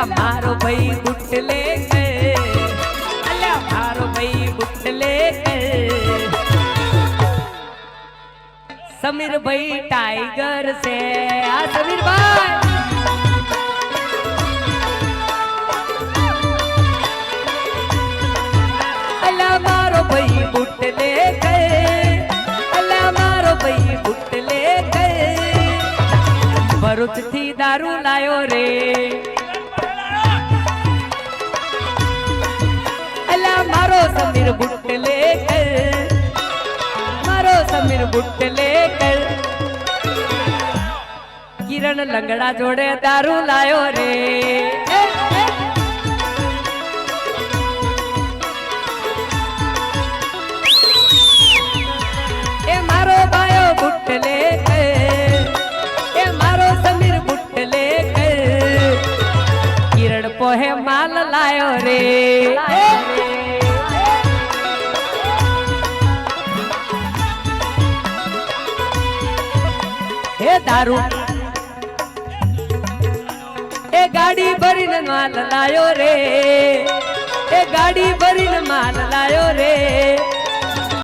અલ્યા મારો ભાઈ બુટ લેકે, અલ્યા મારો ભાઈ બુટ લેકે, समीर भाई टाइगर से आ समीर भाई अल्लाह मारो भाई बुट ले गए, अल्लाह मारो भाई बुट ले गए, भरूच थी दारू लायो रे, अल्लाह मारो समीर बुट ले गए, मारो समीर बुट लेकर, किरण लंगड़ा जोड़े दारू लायो रे, ए मारो भायो बुट लेकर, ए मारो समीर बुट लेकर, किरण पोहे माल लायो रे, हे दारू ए गाड़ी भरीने माल लायो रे, ए गाड़ी भरीने माल लायो रे,